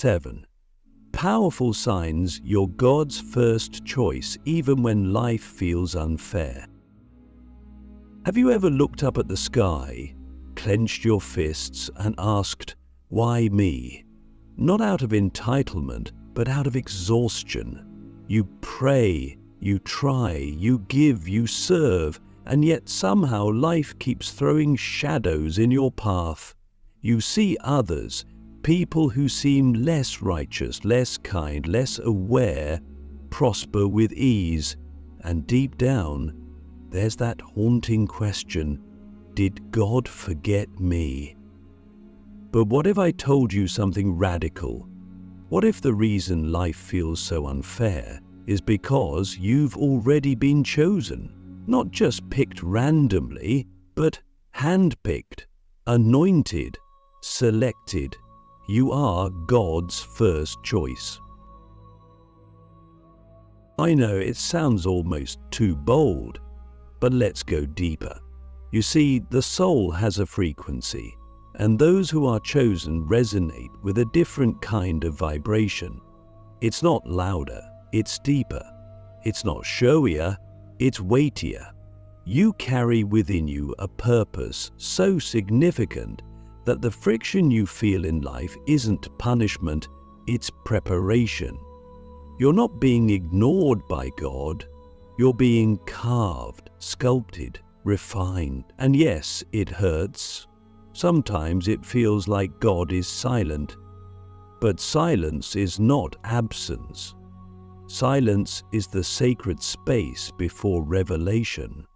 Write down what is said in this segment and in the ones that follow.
7. Powerful signs you're God's first choice even when life feels unfair. Have you ever looked up at the sky, clenched your fists and asked, "Why me?" Not out of entitlement, but out of exhaustion. You pray, you try, you give, you serve, and yet somehow life keeps throwing shadows in your path. You see others, people who seem less righteous, less kind, less aware, prosper with ease, and deep down, there's that haunting question, did God forget me? But what if I told you something radical? What if the reason life feels so unfair is because you've already been chosen? Not just picked randomly, but handpicked, anointed, selected. You are God's first choice. I know it sounds almost too bold, but let's go deeper. You see, the soul has a frequency, and those who are chosen resonate with a different kind of vibration. It's not louder, it's deeper. It's not showier, it's weightier. You carry within you a purpose so significant that the friction you feel in life isn't punishment, it's preparation. You're not being ignored by God, you're being carved, sculpted, refined. And yes, it hurts. Sometimes it feels like God is silent. But silence is not absence. Silence is the sacred space before revelation.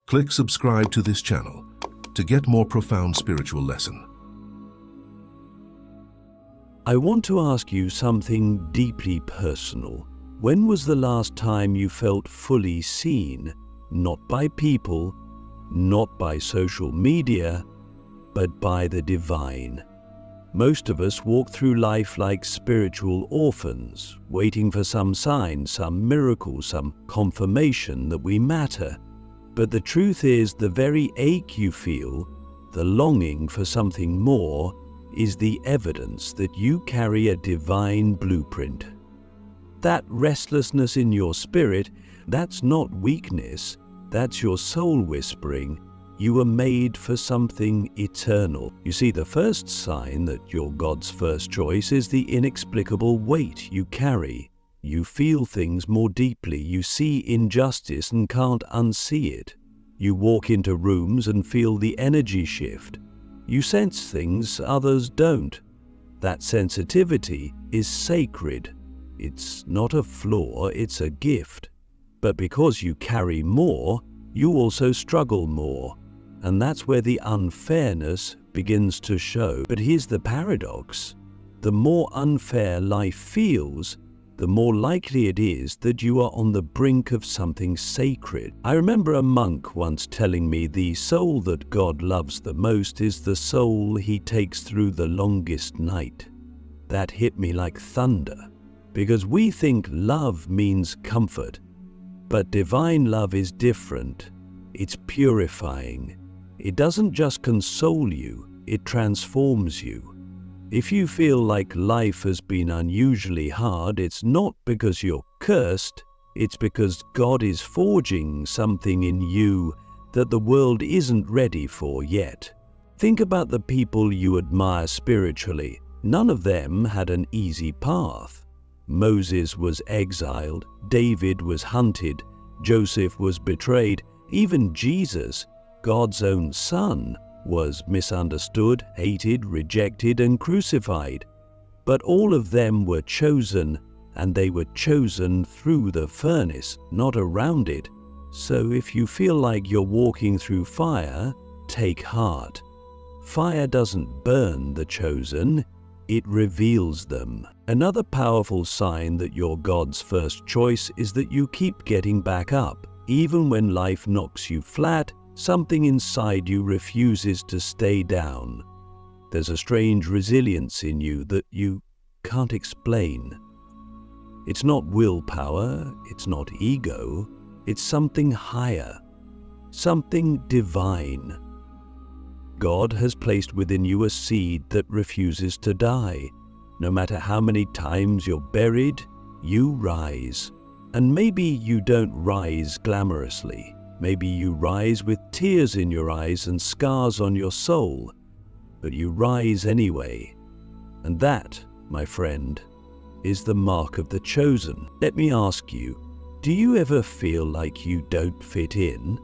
Click subscribe to this channel to get more profound spiritual lesson. I want to ask you something deeply personal. When was the last time you felt fully seen, not by people, not by social media, but by the divine? Most of us walk through life like spiritual orphans, waiting for some sign, some miracle, some confirmation that we matter. But the truth is, the very ache you feel, the longing for something more, is the evidence that you carry a divine blueprint. That restlessness in your spirit, that's not weakness, that's your soul whispering, you were made for something eternal. You see, the first sign that you're God's first choice is the inexplicable weight you carry. You feel things more deeply, you see injustice and can't unsee it. You walk into rooms and feel the energy shift. You sense things others don't. That sensitivity is sacred. It's not a flaw, it's a gift. But because you carry more, you also struggle more. And that's where the unfairness begins to show. But here's the paradox. The more unfair life feels, the more likely it is that you are on the brink of something sacred. I remember a monk once telling me the soul that God loves the most is the soul he takes through the longest night. That hit me like thunder, because we think love means comfort, but divine love is different. It's purifying. It doesn't just console you, it transforms you. If you feel like life has been unusually hard, it's not because you're cursed, it's because God is forging something in you that the world isn't ready for yet. Think about the people you admire spiritually. None of them had an easy path. Moses was exiled, David was hunted, Joseph was betrayed, even Jesus, God's own son, was misunderstood, hated, rejected, and crucified. But all of them were chosen, and they were chosen through the furnace, not around it. So if you feel like you're walking through fire, take heart. Fire doesn't burn the chosen, it reveals them. Another powerful sign that you're God's first choice is that you keep getting back up. Even when life knocks you flat, something inside you refuses to stay down. There's a strange resilience in you that you can't explain. It's not willpower, it's not ego, it's something higher, something divine. God has placed within you a seed that refuses to die. No matter how many times you're buried, you rise. And maybe you don't rise glamorously. Maybe you rise with tears in your eyes and scars on your soul. But you rise anyway. And that, my friend, is the mark of the chosen. Let me ask you, do you ever feel like you don't fit in?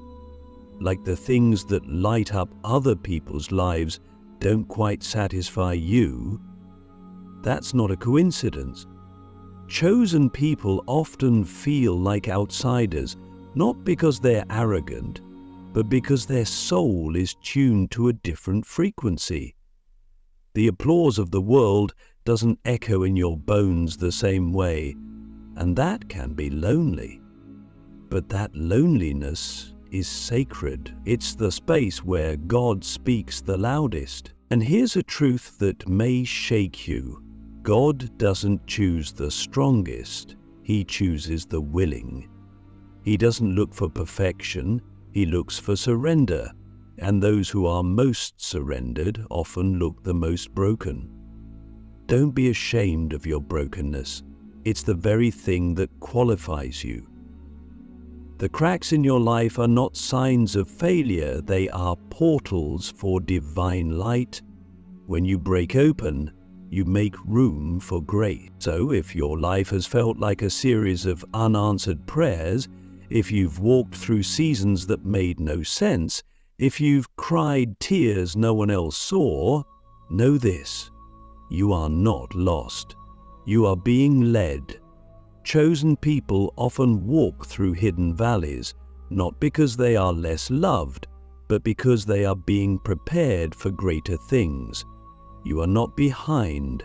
Like the things that light up other people's lives don't quite satisfy you? That's not a coincidence. Chosen people often feel like outsiders, not because they're arrogant, but because their soul is tuned to a different frequency. The applause of the world doesn't echo in your bones the same way, and that can be lonely. But that loneliness is sacred. It's the space where God speaks the loudest. And here's a truth that may shake you. God doesn't choose the strongest. He chooses the willing. He doesn't look for perfection. He looks for surrender. And those who are most surrendered often look the most broken. Don't be ashamed of your brokenness. It's the very thing that qualifies you. The cracks in your life are not signs of failure. They are portals for divine light. When you break open, you make room for grace. So if your life has felt like a series of unanswered prayers, if you've walked through seasons that made no sense, if you've cried tears no one else saw, know this: you are not lost. You are being led. Chosen people often walk through hidden valleys, not because they are less loved, but because they are being prepared for greater things. You are not behind.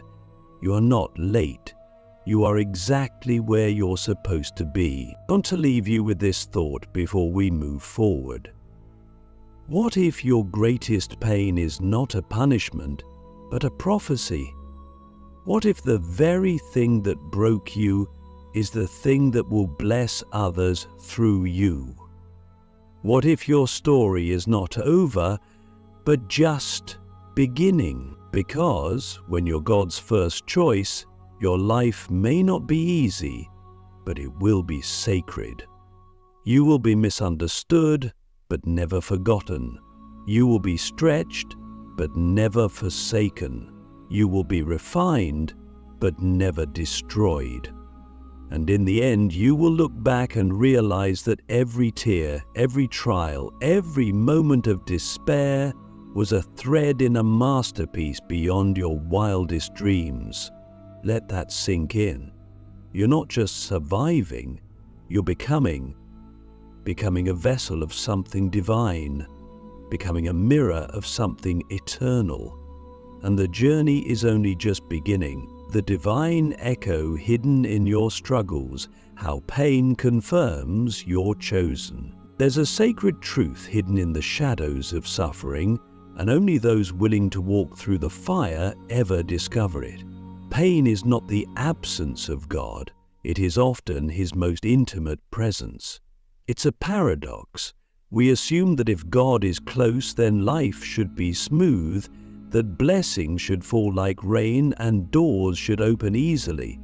You are not late. You are exactly where you're supposed to be. I want to leave you with this thought before we move forward. What if your greatest pain is not a punishment, but a prophecy? What if the very thing that broke you is the thing that will bless others through you? What if your story is not over, but just beginning? Because when you're God's first choice, your life may not be easy, but it will be sacred. You will be misunderstood, but never forgotten. You will be stretched, but never forsaken. You will be refined, but never destroyed. And in the end, you will look back and realize that every tear, every trial, every moment of despair was a thread in a masterpiece beyond your wildest dreams. Let that sink in. You're not just surviving, you're becoming a vessel of something divine, becoming a mirror of something eternal. And the journey is only just beginning. The divine echo hidden in your struggles, how pain confirms you're chosen. There's a sacred truth hidden in the shadows of suffering, and only those willing to walk through the fire ever discover it. Pain is not the absence of God, it is often His most intimate presence. It's a paradox. We assume that if God is close, then life should be smooth, that blessings should fall like rain and doors should open easily.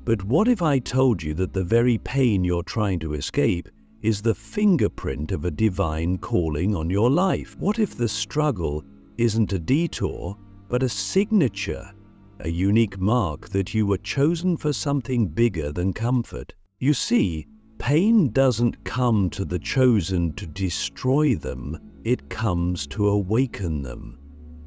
But what if I told you that the very pain you're trying to escape is the fingerprint of a divine calling on your life? What if the struggle isn't a detour, but a signature, a unique mark that you were chosen for something bigger than comfort? You see, pain doesn't come to the chosen to destroy them, it comes to awaken them.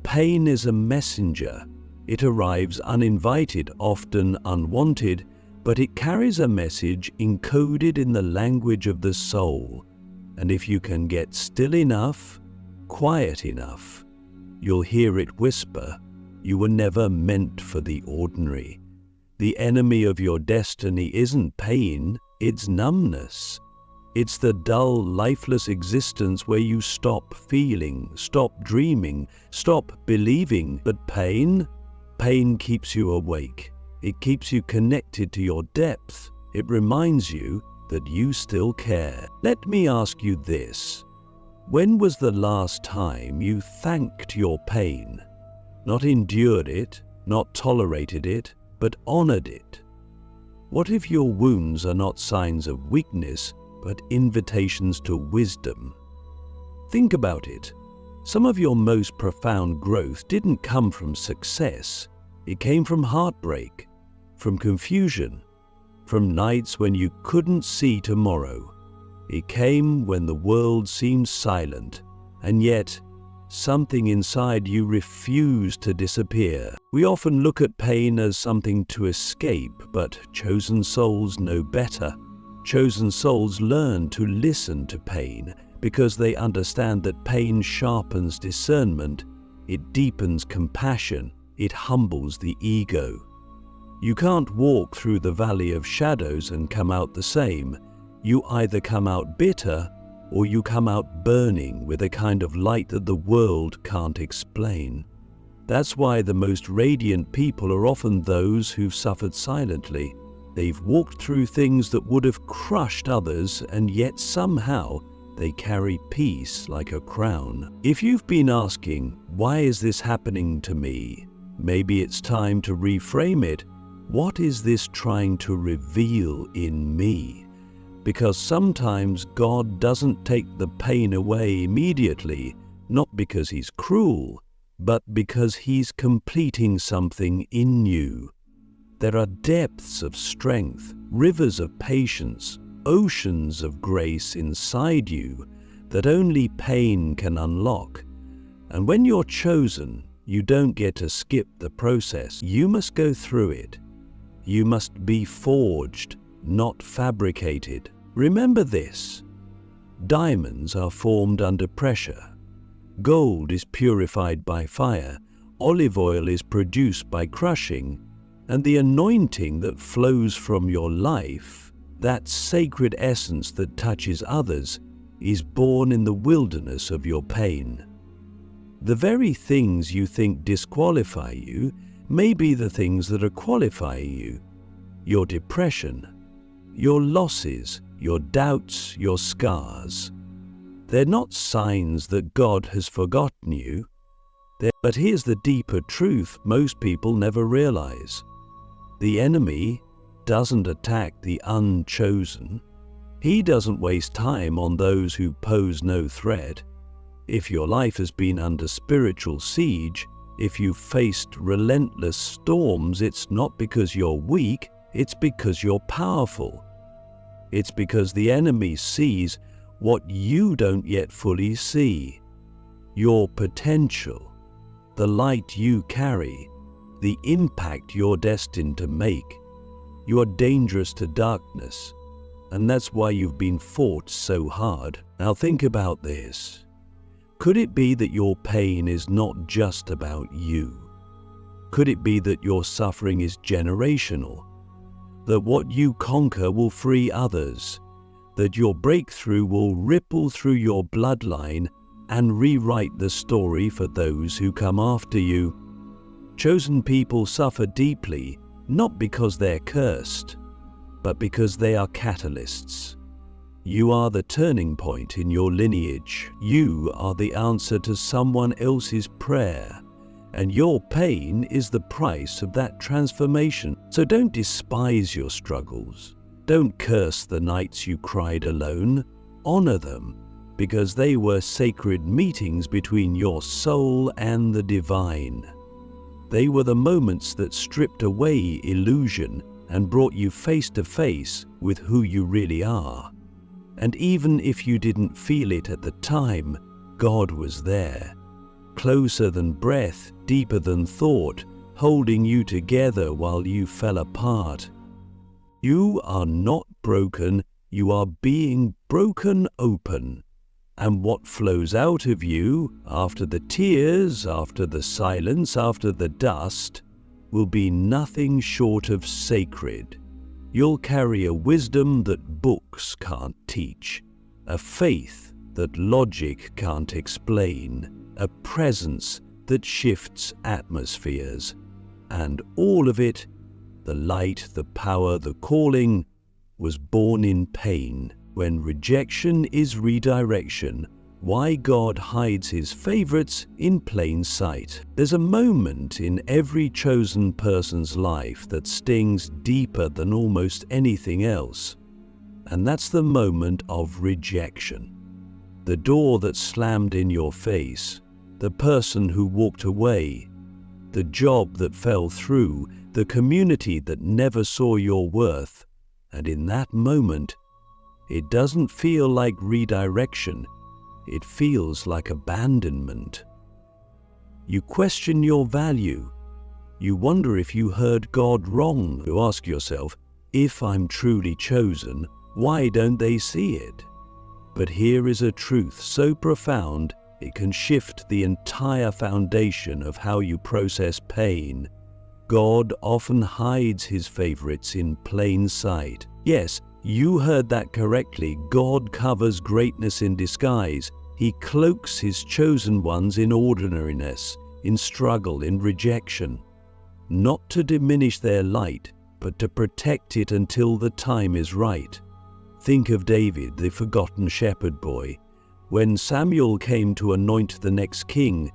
Pain is a messenger. It arrives uninvited, often unwanted, but it carries a message encoded in the language of the soul. And if you can get still enough, quiet enough, you'll hear it whisper, "You were never meant for the ordinary." The enemy of your destiny isn't pain, it's numbness. It's the dull, lifeless existence where you stop feeling, stop dreaming, stop believing. But pain keeps you awake. It keeps you connected to your depth. It reminds you that you still care. Let me ask you this. When was the last time you thanked your pain? Not endured it, not tolerated it, but honored it. What if your wounds are not signs of weakness, but invitations to wisdom? Think about it. Some of your most profound growth didn't come from success. It came from heartbreak, from confusion, from nights when you couldn't see tomorrow. It came when the world seemed silent, and yet something inside you refused to disappear. We often look at pain as something to escape, but chosen souls know better. Chosen souls learn to listen to pain because they understand that pain sharpens discernment, it deepens compassion, it humbles the ego. You can't walk through the valley of shadows and come out the same. You either come out bitter or you come out burning with a kind of light that the world can't explain. That's why the most radiant people are often those who've suffered silently. They've walked through things that would have crushed others, and yet somehow they carry peace like a crown. If you've been asking, why is this happening to me? Maybe it's time to reframe it. What is this trying to reveal in me? Because sometimes God doesn't take the pain away immediately, not because He's cruel, but because He's completing something in you. There are depths of strength, rivers of patience, oceans of grace inside you that only pain can unlock. And when you're chosen, you don't get to skip the process. You must go through it. You must be forged, not fabricated. Remember this: diamonds are formed under pressure. Gold is purified by fire. Olive oil is produced by crushing. And the anointing that flows from your life, that sacred essence that touches others, is born in the wilderness of your pain. The very things you think disqualify you may be the things that are qualifying you. Your depression, your losses, your doubts, your scars. They're not signs that God has forgotten you. But here's the deeper truth most people never realize. The enemy doesn't attack the unchosen. He doesn't waste time on those who pose no threat. If your life has been under spiritual siege, if you've faced relentless storms, it's not because you're weak, it's because you're powerful. It's because the enemy sees what you don't yet fully see. Your potential, the light you carry, the impact you're destined to make. You are dangerous to darkness, and that's why you've been fought so hard. Now think about this. Could it be that your pain is not just about you? Could it be that your suffering is generational? That what you conquer will free others? That your breakthrough will ripple through your bloodline and rewrite the story for those who come after you? Chosen people suffer deeply, not because they're cursed, but because they are catalysts. You are the turning point in your lineage. You are the answer to someone else's prayer, and your pain is the price of that transformation. So don't despise your struggles. Don't curse the nights you cried alone. Honor them, because they were sacred meetings between your soul and the divine. They were the moments that stripped away illusion and brought you face to face with who you really are. And even if you didn't feel it at the time, God was there, closer than breath, deeper than thought, holding you together while you fell apart. You are not broken, you are being broken open. And what flows out of you, after the tears, after the silence, after the dust, will be nothing short of sacred. You'll carry a wisdom that books can't teach, a faith that logic can't explain, a presence that shifts atmospheres. And all of it, the light, the power, the calling, was born in pain. When rejection is redirection, Why God hides his favorites in plain sight. There's a moment in every chosen person's life that stings deeper than almost anything else. And that's the moment of rejection. The door that slammed in your face, the person who walked away, the job that fell through, the community that never saw your worth. And in that moment, it doesn't feel like redirection. It feels like abandonment. You question your value. You wonder if you heard God wrong. You ask yourself, if I'm truly chosen, why don't they see it? But here is a truth so profound, it can shift the entire foundation of how you process pain. God often hides his favorites in plain sight. Yes, you heard that correctly. God covers greatness in disguise. He cloaks his chosen ones in ordinariness, in struggle, in rejection. Not to diminish their light, but to protect it until the time is right. Think of David, the forgotten shepherd boy. When Samuel came to anoint the next king,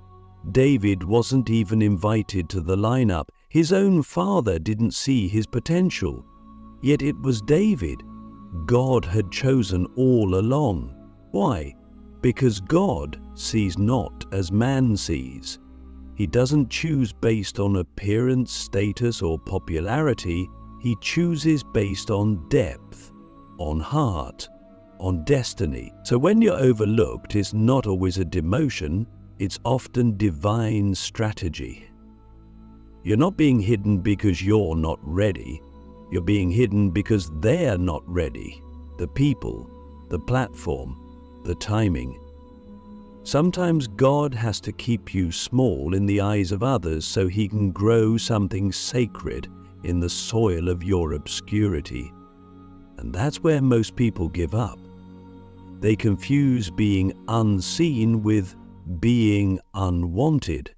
David wasn't even invited to the lineup. His own father didn't see his potential. Yet it was David God had chosen all along. Why? Because God sees not as man sees. He doesn't choose based on appearance, status, or popularity. He chooses based on depth, on heart, on destiny. So when you're overlooked, it's not always a demotion, it's often divine strategy. You're not being hidden because you're not ready. You're being hidden because they're not ready. The people, the platform, the timing. Sometimes God has to keep you small in the eyes of others so he can grow something sacred in the soil of your obscurity. And that's where most people give up. They confuse being unseen with being unwanted.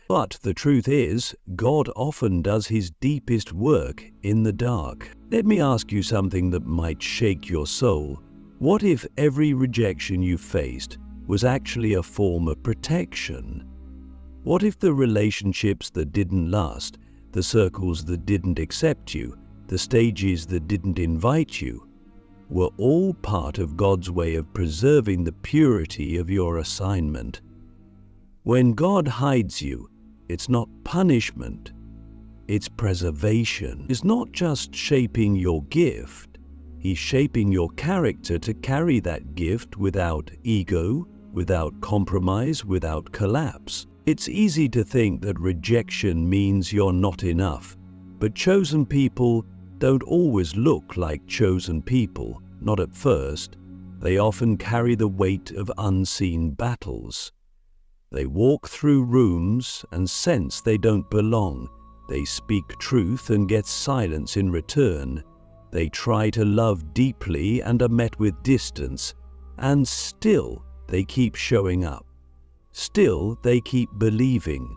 But the truth is, God often does his deepest work in the dark. Let me ask you something that might shake your soul. What if every rejection you faced was actually a form of protection? What if the relationships that didn't last, the circles that didn't accept you, the stages that didn't invite you, were all part of God's way of preserving the purity of your assignment? When God hides you, it's not punishment, it's preservation. It's not just shaping your gift, he's shaping your character to carry that gift without ego, without compromise, without collapse. It's easy to think that rejection means you're not enough, but chosen people don't always look like chosen people, not at first. They often carry the weight of unseen battles. They walk through rooms and sense they don't belong. They speak truth and get silence in return. They try to love deeply and are met with distance, and still they keep showing up. Still they keep believing.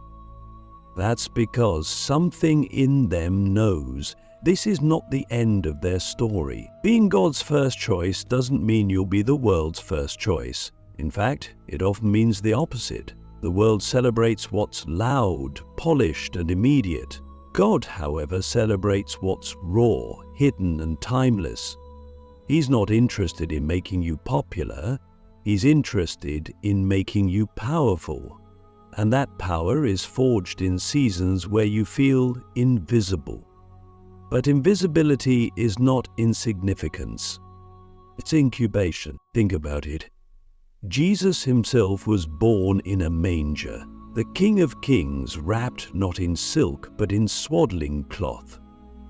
That's because something in them knows this is not the end of their story. Being God's first choice doesn't mean you'll be the world's first choice. In fact, it often means the opposite. The world celebrates what's loud, polished, and immediate. God, however, celebrates what's raw, hidden, and timeless. He's not interested in making you popular. He's interested in making you powerful. And that power is forged in seasons where you feel invisible. But invisibility is not insignificance. It's incubation. Think about it. Jesus himself was born in a manger, the King of Kings, wrapped not in silk but in swaddling cloth,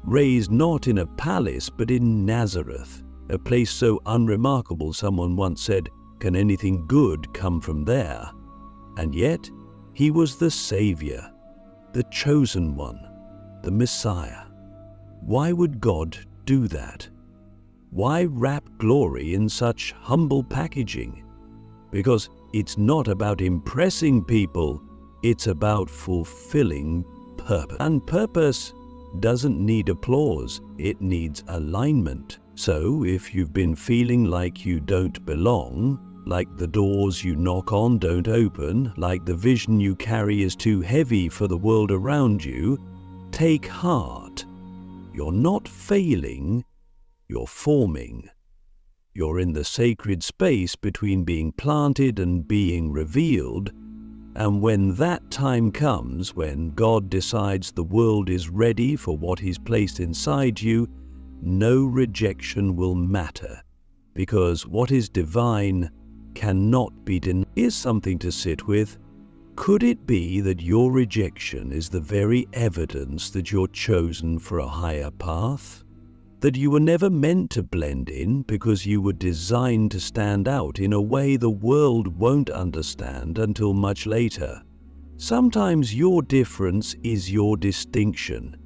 raised not in a palace but in Nazareth, a place so unremarkable someone once said, "Can anything good come from there?" And yet, he was the Savior, the chosen one, the Messiah. Why would God do that? Why wrap glory in such humble packaging? Because it's not about impressing people, it's about fulfilling purpose. And purpose doesn't need applause, it needs alignment. So if you've been feeling like you don't belong, like the doors you knock on don't open, like the vision you carry is too heavy for the world around you, take heart. You're not failing, you're forming. You're in the sacred space between being planted and being revealed, and when that time comes, when God decides the world is ready for what He's placed inside you, no rejection will matter, because what is divine cannot be denied. Here's something to sit with. Could it be that your rejection is the very evidence that you're chosen for a higher path? That you were never meant to blend in because you were designed to stand out in a way the world won't understand until much later? Sometimes your difference is your distinction,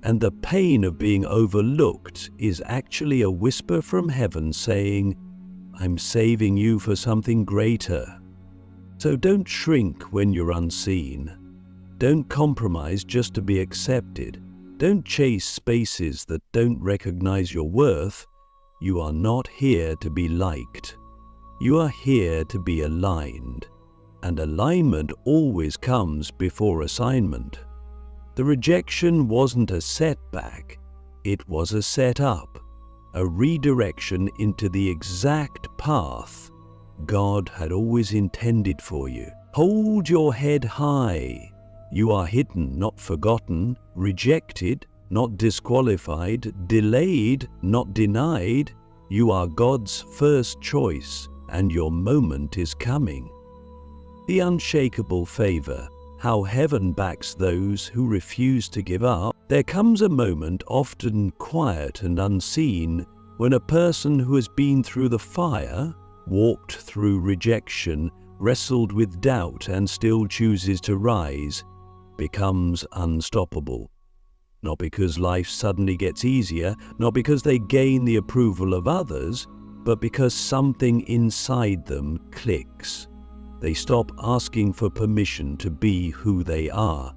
and the pain of being overlooked is actually a whisper from heaven saying, I'm saving you for something greater. So don't shrink when you're unseen. Don't compromise just to be accepted. Don't chase spaces that don't recognize your worth. You are not here to be liked. You are here to be aligned. And alignment always comes before assignment. The rejection wasn't a setback, it was a setup, a redirection into the exact path God had always intended for you. Hold your head high. You are hidden, not forgotten, rejected, not disqualified, delayed, not denied. You are God's first choice, and your moment is coming. The unshakable favor, how heaven backs those who refuse to give up. There comes a moment, often quiet and unseen, when a person who has been through the fire, walked through rejection, wrestled with doubt, and still chooses to rise, becomes unstoppable. Not because life suddenly gets easier, not because they gain the approval of others, but because something inside them clicks. They stop asking for permission to be who they are.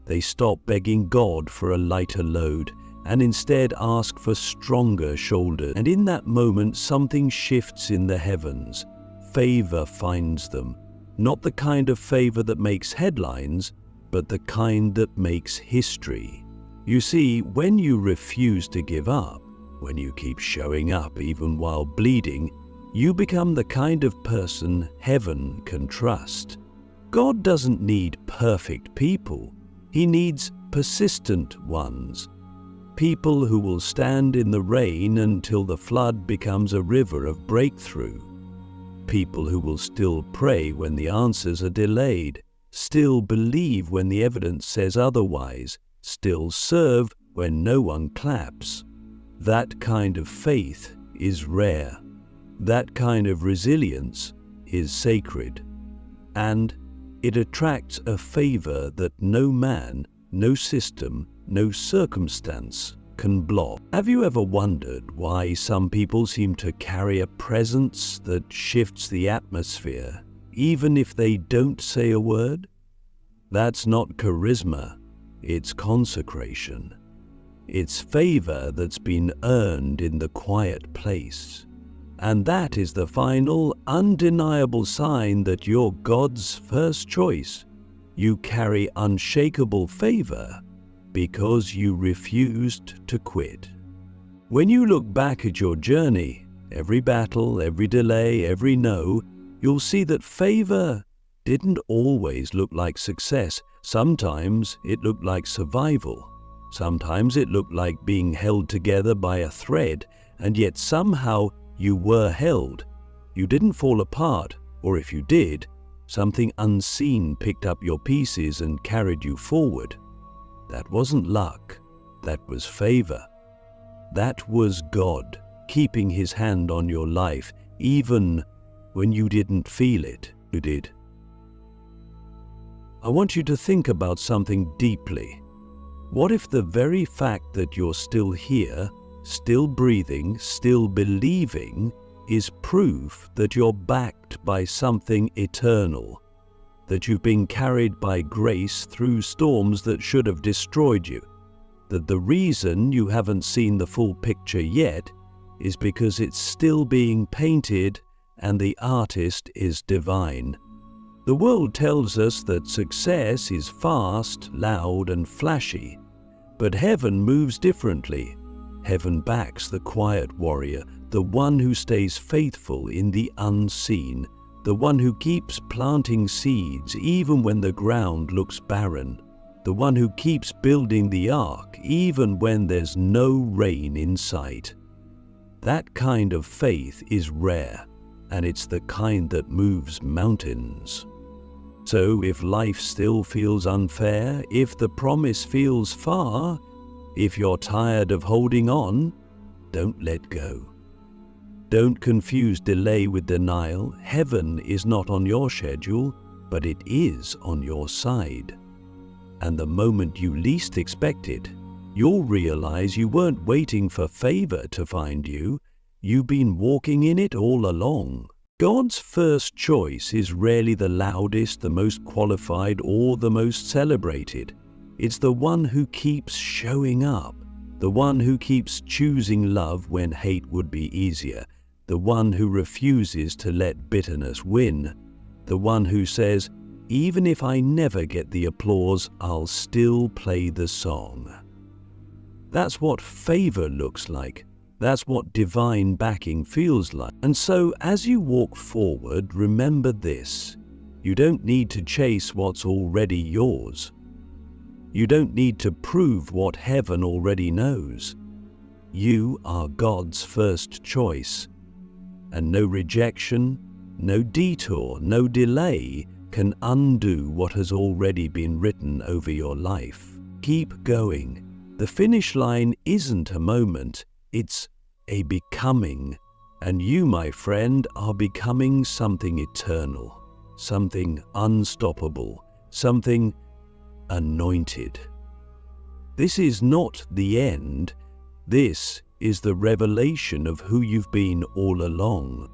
They stop begging God for a lighter load, and instead ask for stronger shoulders. And in that moment, something shifts in the heavens. Favor finds them. Not the kind of favor that makes headlines, but the kind that makes history. You see, when you refuse to give up, when you keep showing up even while bleeding, you become the kind of person heaven can trust. God doesn't need perfect people. He needs persistent ones. People who will stand in the rain until the flood becomes a river of breakthrough. People who will still pray when the answers are delayed, still believe when the evidence says otherwise, still serve when no one claps. That kind of faith is rare. That kind of resilience is sacred. And it attracts a favor that no man, no system, no circumstance can block. Have you ever wondered why some people seem to carry a presence that shifts the atmosphere, even if they don't say a word? That's not charisma, it's consecration. It's favor that's been earned in the quiet place. And that is the final, undeniable sign that you're God's first choice. You carry unshakable favor because you refused to quit. When you look back at your journey, every battle, every delay, every no, you'll see that favor didn't always look like success. Sometimes it looked like survival. Sometimes it looked like being held together by a thread, and yet somehow you were held. You didn't fall apart, or if you did, something unseen picked up your pieces and carried you forward. That wasn't luck, that was favor. That was God keeping His hand on your life, even when you didn't feel it. You did. I want you to think about something deeply. What if the very fact that you're still here, still breathing, still believing, is proof that you're backed by something eternal, that you've been carried by grace through storms that should have destroyed you, that the reason you haven't seen the full picture yet is because it's still being painted and the artist is divine. The world tells us that success is fast, loud, and flashy, but heaven moves differently. Heaven backs the quiet warrior, the one who stays faithful in the unseen, the one who keeps planting seeds even when the ground looks barren, the one who keeps building the ark even when there's no rain in sight. That kind of faith is rare, and it's the kind that moves mountains. So if life still feels unfair, if the promise feels far, if you're tired of holding on, don't let go. Don't confuse delay with denial. Heaven is not on your schedule, but it is on your side. And the moment you least expect it, you'll realize you weren't waiting for favor to find you. You've been walking in it all along. God's first choice is rarely the loudest, the most qualified, or the most celebrated. It's the one who keeps showing up, the one who keeps choosing love when hate would be easier, the one who refuses to let bitterness win, the one who says, even if I never get the applause, I'll still play the song. That's what favor looks like. That's what divine backing feels like. And so, as you walk forward, remember this. You don't need to chase what's already yours. You don't need to prove what heaven already knows. You are God's first choice. And no rejection, no detour, no delay can undo what has already been written over your life. Keep going. The finish line isn't a moment. It's a becoming, and you, my friend, are becoming something eternal, something unstoppable, something anointed. This is not the end. This is the revelation of who you've been all along.